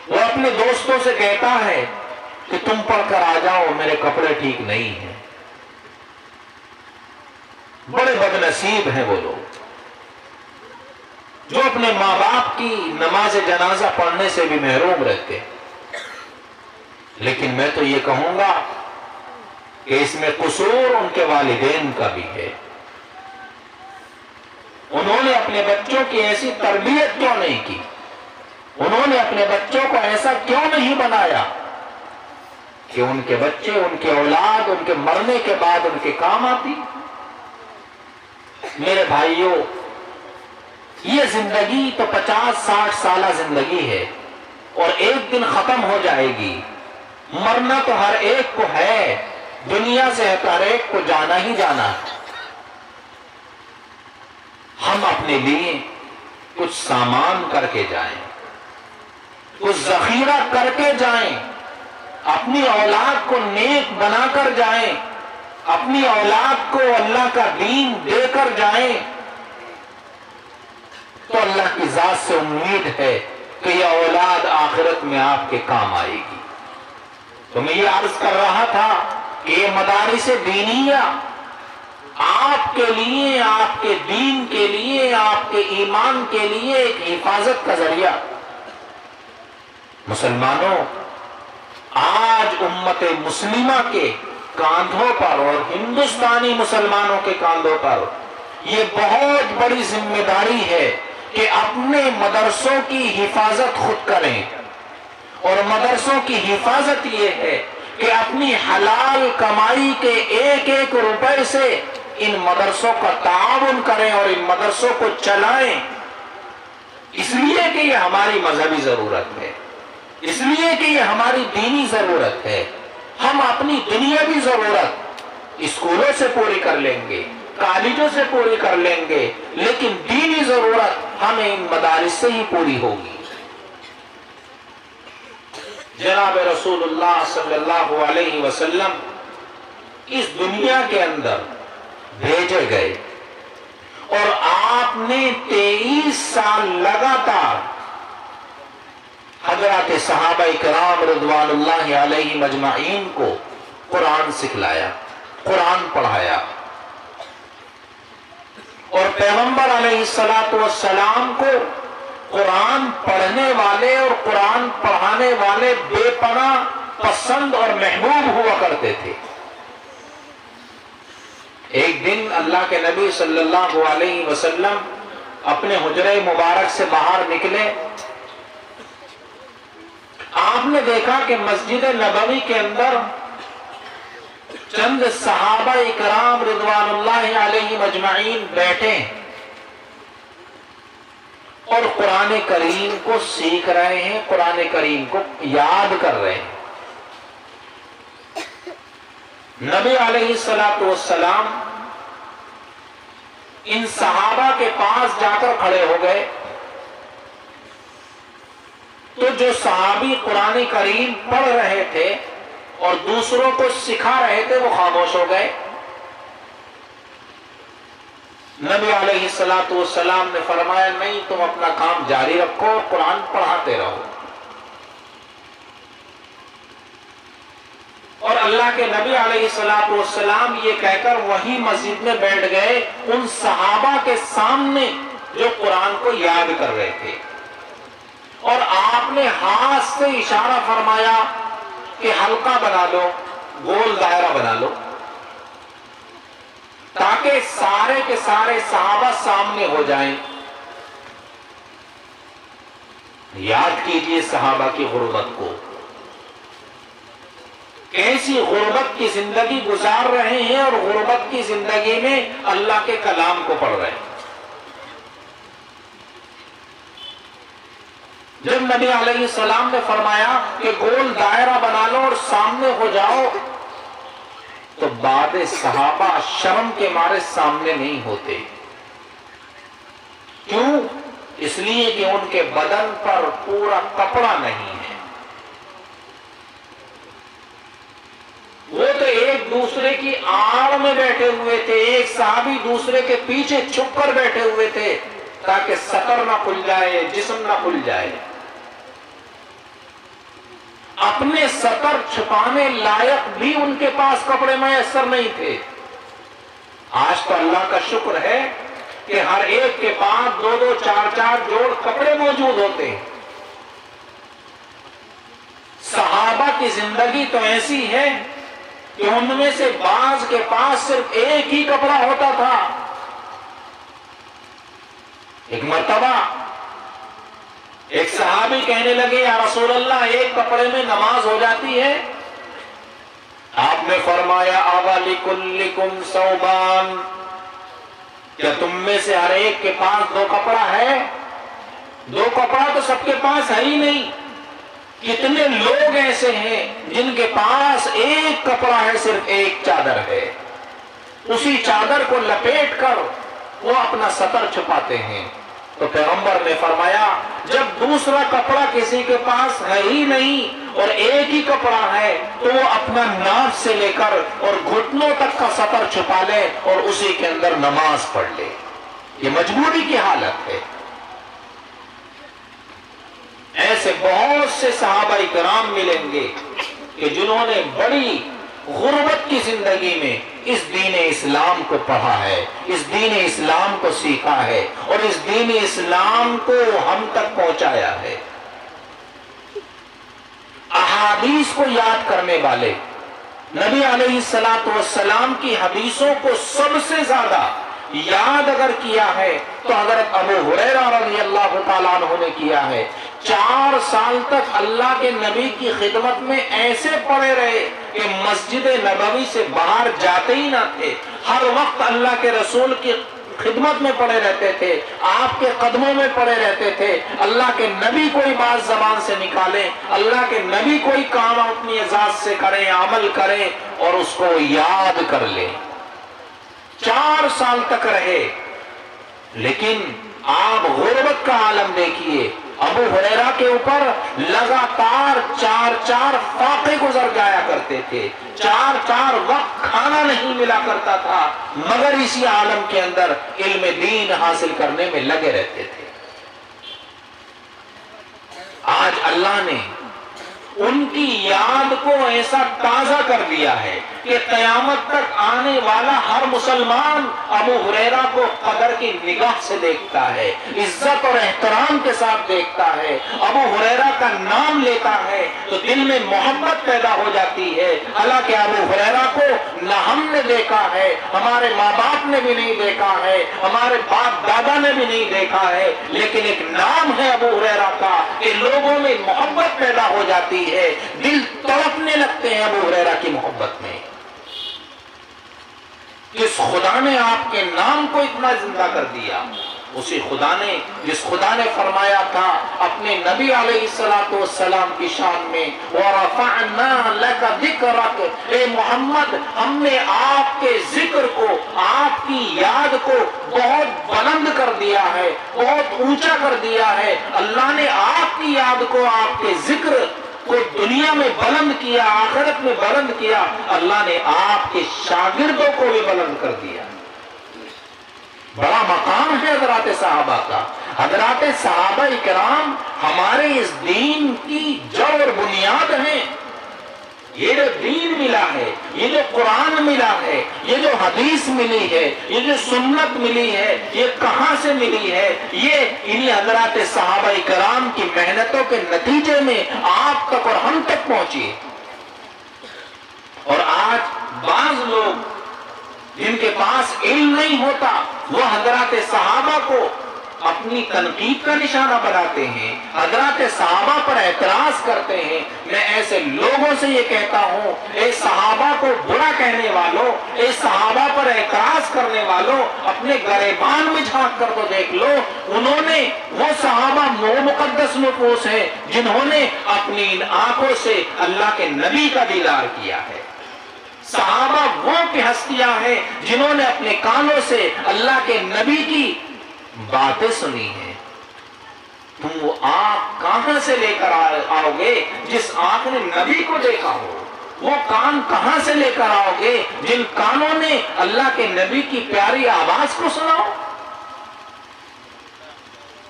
وہ اپنے دوستوں سے کہتا ہے کہ تم پڑھ کر آ جاؤ، میرے کپڑے ٹھیک نہیں ہیں. بڑے بد نصیب ہیں وہ لوگ جو اپنے ماں باپ کی نماز جنازہ پڑھنے سے بھی محروم رہتے. لیکن میں تو یہ کہوں گا کہ اس میں قصور ان کے والدین کا بھی ہے. انہوں نے اپنے بچوں کی ایسی تربیت کیوں نہیں کی؟ انہوں نے اپنے بچوں کو ایسا کیوں نہیں بنایا کہ ان کے بچے، ان کے اولاد ان کے مرنے کے بعد ان کے کام آتی؟ میرے بھائیوں، یہ زندگی تو 50-60 سالہ زندگی ہے اور ایک دن ختم ہو جائے گی. مرنا تو ہر ایک کو ہے، دنیا سے ہر ایک کو جانا ہی جانا ہے. ہم اپنے لیے کچھ سامان کر کے جائیں، کچھ ذخیرہ کر کے جائیں، اپنی اولاد کو نیک بنا کر جائیں، اپنی اولاد کو اللہ کا دین دے کر جائیں، تو اللہ کی ذات سے امید ہے کہ یہ اولاد آخرت میں آپ کے کام آئے گی. تو میں یہ عرض کر رہا تھا کہ یہ مدارس دینیہ آپ کے لیے، آپ کے دین کے لیے، آپ کے ایمان کے لیے ایک حفاظت کا ذریعہ. مسلمانوں، آج امت مسلمہ کے کاندھوں پر اور ہندوستانی مسلمانوں کے کاندھوں پر یہ بہت بڑی ذمہ داری ہے کہ اپنے مدرسوں کی حفاظت خود کریں. اور مدرسوں کی حفاظت یہ ہے کہ اپنی حلال کمائی کے ایک ایک روپے سے ان مدرسوں کا تعاون کریں اور ان مدرسوں کو چلائیں. اس لیے کہ یہ ہماری مذہبی ضرورت ہے، اس لیے کہ یہ ہماری دینی ضرورت ہے. ہم اپنی دنیاوی ضرورت اسکولوں سے پوری کر لیں گے، کالجوں سے پوری کر لیں گے، لیکن دینی ضرورت ہمیں ان مدارس سے ہی پوری ہوگی. جناب رسول اللہ صلی اللہ علیہ وسلم اس دنیا کے اندر بھیجے گئے اور آپ نے 23 سال لگاتار حضرات صحابہ کرام رضوان اللہ علیہ مجمعین کو قرآن سکھلایا، قرآن پڑھایا. اور پیغمبر علیہ السلام کو قرآن پڑھنے والے اور قرآن پڑھانے والے بے پناہ پسند اور محبوب ہوا کرتے تھے. ایک دن اللہ کے نبی صلی اللہ علیہ وسلم اپنے حجرہ مبارک سے باہر نکلے. آپ نے دیکھا کہ مسجد نبوی کے اندر چند صحابہ اکرام رضوان اللہ علیہم اجمعین بیٹھے اور قرآن کریم کو سیکھ رہے ہیں، قرآن کریم کو یاد کر رہے ہیں. نبی علیہ الصلوۃ والسلام ان صحابہ کے پاس جا کر کھڑے ہو گئے تو جو صحابی قرآن کریم پڑھ رہے تھے اور دوسروں کو سکھا رہے تھے وہ خاموش ہو گئے. نبی علیہ الصلوۃ والسلام نے فرمایا نہیں، تم اپنا کام جاری رکھو اور قرآن پڑھاتے رہو. اور اللہ کے نبی علیہ الصلوۃ والسلام یہ کہہ کر وہی مسجد میں بیٹھ گئے ان صحابہ کے سامنے جو قرآن کو یاد کر رہے تھے. اور آپ نے ہاتھ سے اشارہ فرمایا کہ حلقہ بنا لو، گول دائرہ بنا لو، تاکہ سارے کے سارے صحابہ سامنے ہو جائیں. یاد کیجئے صحابہ کی غربت کو، کیسی غربت کی زندگی گزار رہے ہیں اور غربت کی زندگی میں اللہ کے کلام کو پڑھ رہے ہیں. جب نبی علیہ السلام نے فرمایا کہ گول دائرہ بنا لو اور سامنے ہو جاؤ تو بعض صحابہ شرم کے مارے سامنے نہیں ہوتے. کیوں؟ اس لیے کہ ان کے بدن پر پورا کپڑا نہیں ہے. وہ تو ایک دوسرے کی آڑ میں بیٹھے ہوئے تھے، ایک صحابی دوسرے کے پیچھے چھپ کر بیٹھے ہوئے تھے تاکہ سطر نہ کھل جائے، جسم نہ کھل جائے. اپنے سطر چھپانے لائق بھی ان کے پاس کپڑے میسر نہیں تھے. آج تو اللہ کا شکر ہے کہ ہر ایک کے پاس 2-2 4-4 جوڑ کپڑے موجود ہوتے ہیں. صحابہ کی زندگی تو ایسی ہے کہ ان میں سے بعض کے پاس صرف ایک ہی کپڑا ہوتا تھا. ایک مرتبہ ایک صحابی کہنے لگے یا رسول اللہ ایک کپڑے میں نماز ہو جاتی ہے؟ آپ نے فرمایا اَوَلِكُلِّكُمْ ثَوْبَانِ، کیا تم میں سے ہر ایک کے پاس 2 کپڑا ہے؟ 2 کپڑا تو سب کے پاس ہے ہی نہیں. کتنے لوگ ایسے ہیں جن کے پاس ایک کپڑا ہے، صرف ایک چادر ہے، اسی چادر کو لپیٹ کر وہ اپنا سطر چھپاتے ہیں. تو پیغمبر نے فرمایا جب دوسرا کپڑا کسی کے پاس ہے ہی نہیں اور ایک ہی کپڑا ہے تو وہ اپنا ناف سے لے کر اور گھٹنوں تک کا سطر چھپا لے اور اسی کے اندر نماز پڑھ لے. یہ مجبوری کی حالت ہے. ایسے بہت سے صحابہ کرام ملیں گے کہ جنہوں نے بڑی غربت کی زندگی میں اس دین اسلام کو پڑھا ہے، اس دین اسلام کو سیکھا ہے اور اس دین اسلام کو ہم تک پہنچایا ہے. احادیث کو یاد کرنے والے، نبی علیہ الصلوۃ والسلام کی حدیثوں کو سب سے زیادہ یاد اگر کیا ہے تو حضرت ابو ہریرہ رضی اللہ تعالیٰ عنہ نے کیا ہے. 4 سال تک اللہ کے نبی کی خدمت میں ایسے پڑے رہے کہ مسجد نبوی سے باہر جاتے ہی نہ تھے. ہر وقت اللہ کے رسول کی خدمت میں پڑے رہتے تھے، آپ کے قدموں میں پڑے رہتے تھے. اللہ کے نبی کوئی بات زبان سے نکالیں، اللہ کے نبی کوئی کام اپنی ذات سے کریں، عمل کریں اور اس کو یاد کر لیں. 4 سال تک رہے. لیکن آپ غربت کا عالم دیکھیے. ابو ہریرہ کے اوپر لگاتار 4 فاقے گزر جایا کرتے تھے، 4 وقت کھانا نہیں ملا کرتا تھا، مگر اسی عالم کے اندر علم دین حاصل کرنے میں لگے رہتے تھے. آج اللہ نے ان کی یاد کو ایسا تازہ کر دیا ہے کہ قیامت تک آنے والا ہر مسلمان ابو ہریرہ کو قدر کی نگاہ سے دیکھتا ہے، عزت اور احترام کے ساتھ دیکھتا ہے، ابو ہریرہ کا نام لیتا ہے تو دل میں محبت پیدا ہو جاتی ہے۔ حالانکہ ابو ہریرہ کو نہ ہم نے دیکھا ہے، ہمارے ماں باپ نے بھی نہیں دیکھا ہے، ہمارے باپ دادا نے بھی نہیں دیکھا ہے، لیکن ایک نام ہے ابو ہریرہ کا کہ لوگوں میں محبت پیدا ہو جاتی ہے، دل تڑپنے لگتے ہیں ابو ہریرہ کی محبت میں۔ جس خدا نے آپ کے نام کو اتنا زندہ کر دیا، اسی خدا نے، جس خدا نے فرمایا تھا اپنے نبی علیہ السلام کی شان میں وَرَفَعْنَا لَكَ ذِكْرَكَ، اے محمد ہم نے آپ کے ذکر کو، آپ کی یاد کو بہت بلند کر دیا ہے، بہت اونچا کر دیا ہے۔ اللہ نے آپ کی یاد کو، آپ کے ذکر کو دنیا میں بلند کیا، آخرت میں بلند کیا، اللہ نے آپ کے شاگردوں کو بھی بلند کر دیا۔ بڑا مقام ہے حضرات صحابہ کا۔ حضرات صحابہ اکرام ہمارے اس دین کی جڑ اور بنیاد ہیں۔ یہ جو دین ملا ہے، یہ جو قرآن ملا ہے، یہ جو حدیث ملی ہے، یہ جو سنت ملی ہے، یہ کہاں سے ملی ہے؟ یہ انہی حضرات صحابہ اکرام کی محنتوں کے نتیجے میں آپ تک اور ہم تک پہنچی۔ اور آج بعض لوگ جن کے پاس علم نہیں ہوتا، وہ حضرات صحابہ کو اپنی تنقید کا نشانہ بناتے ہیں، حضرات صحابہ پر اعتراض کرتے ہیں۔ میں ایسے لوگوں سے یہ کہتا ہوں، اے صحابہ کو برا کہنے والوں، اے صحابہ پر اعتراض کرنے والوں، اپنے گریبان میں جھانک کر تو دیکھ لو، انہوں نے، وہ صحابہ وہ مقدس نفوس ہیں جنہوں نے اپنی ان آنکھوں سے اللہ کے نبی کا دیدار کیا ہے۔ صحابہ وہ کی ہستیاں ہیں جنہوں نے اپنے کانوں سے اللہ کے نبی کی باتیں سنی ہیں۔ تم وہ آنکھ کہاں سے لے کر آؤ گے جس آنکھ نے نبی کو دیکھا ہو؟ وہ کان کہاں سے لے کر آؤ گے جن کانوں نے اللہ کے نبی کی پیاری آواز کو سنا ہو؟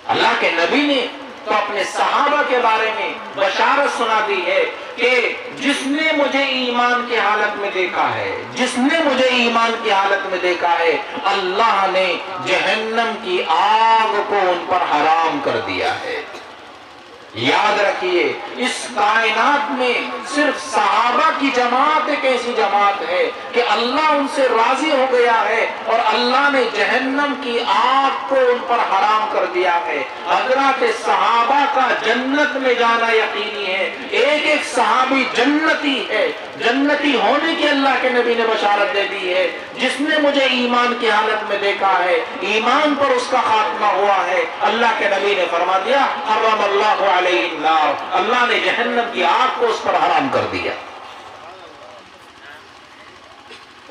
اللہ کے نبی نے تو اپنے صحابہ کے بارے میں بشارت سنا دی ہے کہ جس نے مجھے ایمان کی حالت میں دیکھا ہے، جس نے مجھے ایمان کی حالت میں دیکھا ہے، اللہ نے جہنم کی آگ کو ان پر حرام کر دیا ہے۔ یاد رکھیے، اس کائنات میں صرف صحابہ کی جماعت ایک ایسی جماعت ہے کہ اللہ ان سے راضی ہو گیا ہے اور اللہ نے جہنم کی آگ کو ان پر حرام کر دیا ہے۔ حضرات صحابہ کا جنت میں جانا یقینی ہے۔ ایک ایک صحابی جنتی ہے، جنتی ہونے کی اللہ کے نبی نے بشارت دے دی ہے۔ جس نے مجھے ایمان کی حالت میں دیکھا ہے، ایمان پر اس کا خاتمہ ہوا ہے، اللہ کے نبی نے فرما دیا حرم اللہ علیہ النار، اللہ نے جہنم کی آگ کو اس پر حرام کر دیا۔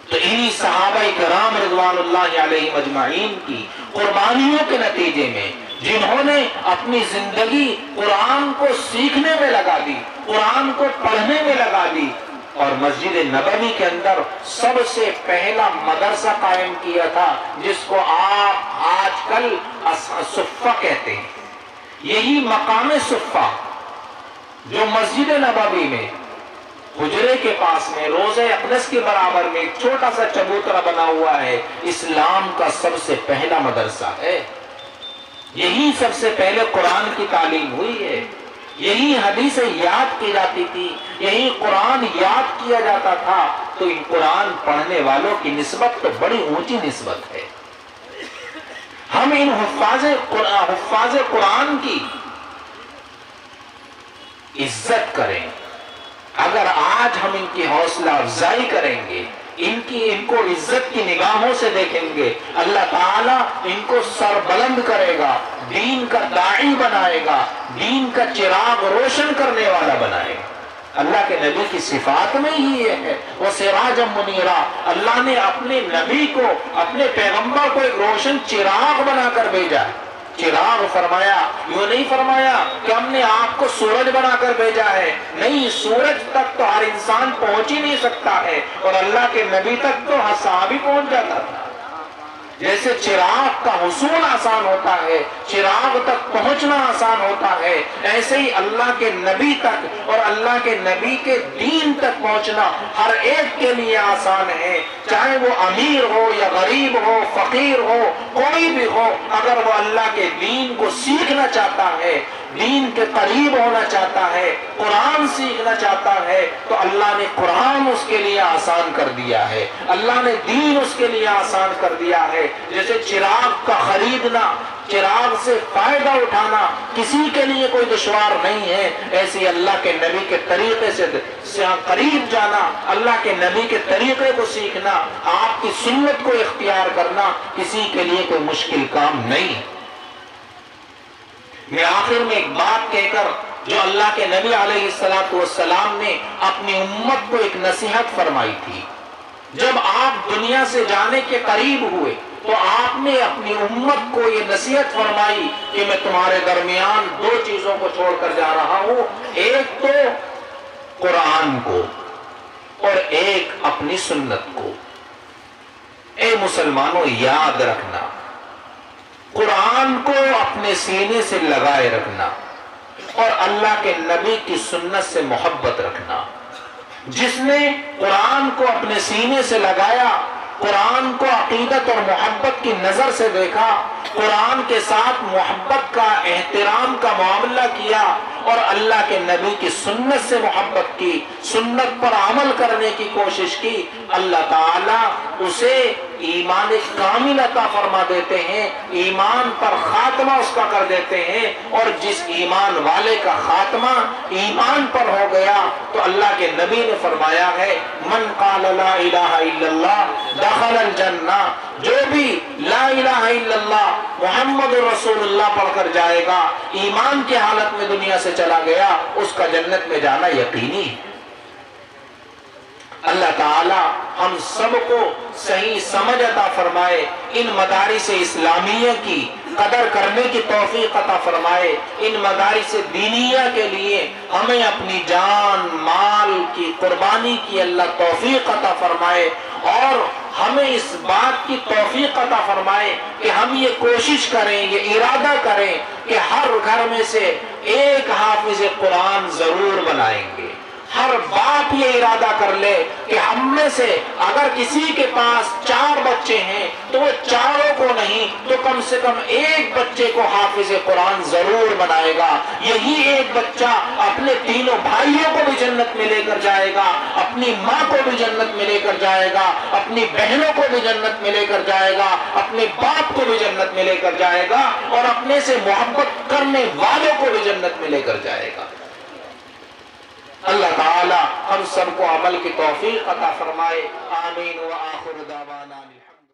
تو انہی صحابہ کرام رضوان اللہ علیہم اجمعین کی قربانیوں کے نتیجے میں، جنہوں نے اپنی زندگی قرآن کو سیکھنے میں لگا دی، قرآن کو پڑھنے میں لگا دی، اور مسجد نبوی کے اندر سب سے پہلا مدرسہ قائم کیا تھا جس کو آپ آج کل صفہ کہتے ہیں۔ یہی مقام صفہ جو مسجد نبوی میں حجرے کے پاس میں روضہ اقدس کے برابر میں ایک چھوٹا سا چبوترا بنا ہوا ہے، اسلام کا سب سے پہلا مدرسہ ہے۔ یہی سب سے پہلے قرآن کی تعلیم ہوئی ہے، یہی حدیثیں یاد کی جاتی تھی، یہی قرآن یاد کیا جاتا تھا۔ تو ان قرآن پڑھنے والوں کی نسبت تو بڑی اونچی نسبت ہے۔ ہم ان حفاظ قرآن کی عزت کریں۔ اگر آج ہم ان کی حوصلہ افزائی کریں گے، ان کو عزت کی نگاہوں سے دیکھیں گے، اللہ تعالیٰ ان کو سر بلند کرے گا، دین کا داعی بنائے گا، دین کا چراغ روشن کرنے والا بنائے گا۔ اللہ کے نبی کی صفات میں ہی یہ ہے، وہ سراج منیرا، اللہ نے اپنے نبی کو، اپنے پیغمبر کو ایک روشن چراغ بنا کر بھیجا۔ چراغ فرمایا، یوں نہیں فرمایا کہ ہم نے آپ کو سورج بنا کر بھیجا ہے، نہیں، سورج تک تو ہر انسان پہنچ ہی نہیں سکتا ہے، اور اللہ کے نبی تک تو ہر صحابی پہنچ جاتا تھا۔ جیسے چراغ کا حصول آسان ہوتا ہے، چراغ تک پہنچنا آسان ہوتا ہے، ایسے ہی اللہ کے نبی تک اور اللہ کے نبی کے دین تک پہنچنا ہر ایک کے لیے آسان ہے، چاہے وہ امیر ہو یا غریب ہو، فقیر ہو، کوئی بھی ہو، اگر وہ اللہ کے دین کو سیکھنا چاہتا ہے، دین کے قریب ہونا چاہتا ہے، قرآن سیکھنا چاہتا ہے، تو اللہ نے قرآن اس کے لیے آسان کر دیا ہے، اللہ نے دین اس کے لیے آسان کر دیا ہے۔ جیسے چراغ کا خریدنا، چراغ سے فائدہ اٹھانا کسی کے لیے کوئی دشوار نہیں ہے، ایسے اللہ کے نبی کے طریقے سے قریب جانا، اللہ کے نبی کے طریقے کو سیکھنا، آپ کی سنت کو اختیار کرنا کسی کے لیے کوئی مشکل کام نہیں۔ میں آخر میں ایک بات کہہ کر، جو اللہ کے نبی علیہ السلام نے اپنی امت کو ایک نصیحت فرمائی تھی، جب آپ دنیا سے جانے کے قریب ہوئے تو آپ نے اپنی امت کو یہ نصیحت فرمائی کہ میں تمہارے درمیان دو چیزوں کو چھوڑ کر جا رہا ہوں، ایک تو قرآن کو اور ایک اپنی سنت کو۔ اے مسلمانوں، یاد رکھنا، قرآن کو اپنے سینے سے لگائے رکھنا اور اللہ کے نبی کی سنت سے محبت رکھنا۔ جس نے قرآن کو اپنے سینے سے لگایا، قرآن کو عقیدت اور محبت کی نظر سے دیکھا، قرآن کے ساتھ محبت کا، احترام کا معاملہ کیا اور اللہ کے نبی کی سنت سے محبت کی، سنت پر عمل کرنے کی کوشش کی، اللہ تعالیٰ اسے ایمان کامل عطا فرما دیتے ہیں، ایمان پر خاتمہ اس کا کر دیتے ہیں، اور جس ایمان والے کا خاتمہ ایمان پر ہو گیا تو اللہ کے نبی نے فرمایا ہے، من قال لا الہ الا اللہ دخل الجنہ، جو بھی لا الہ الا اللہ محمد رسول اللہ پڑھ کر جائے گا، ایمان کی حالت میں دنیا سے چلا گیا، اس کا جنت میں جانا یقینی ہے۔ اللہ تعالی ہم سب کو صحیح سمجھ عطا فرمائے، ان مدارس اسلامیہ کی قدر کرنے کی توفیق عطا فرمائے، ان مدارس دینیہ کے لیے ہمیں اپنی جان مال کی قربانی کی اللہ توفیق عطا فرمائے، اور ہمیں اس بات کی توفیق عطا فرمائے کہ ہم یہ کوشش کریں، یہ ارادہ کریں کہ ہر گھر میں سے ایک حافظ قرآن ضرور بنائیں گے۔ ہر باپ یہ ارادہ کر لے کہ ہم میں سے اگر کسی کے پاس 4 بچے ہیں تو وہ چاروں کو نہیں تو کم سے کم ایک بچے کو حافظ قرآن ضرور بنائے گا۔ یہی ایک بچہ اپنے تینوں بھائیوں کو بھی جنت میں لے کر جائے گا، اپنی ماں کو بھی جنت میں لے کر جائے گا، اپنی بہنوں کو بھی جنت میں لے کر جائے گا، اپنے باپ کو بھی جنت میں لے کر جائے گا، اور اپنے سے محبت کرنے والوں کو بھی جنت میں لے کر جائے گا۔ اللہ تعالی ہم سب کو عمل کی توفیق عطا فرمائے، آمین۔ وآخر دعوانا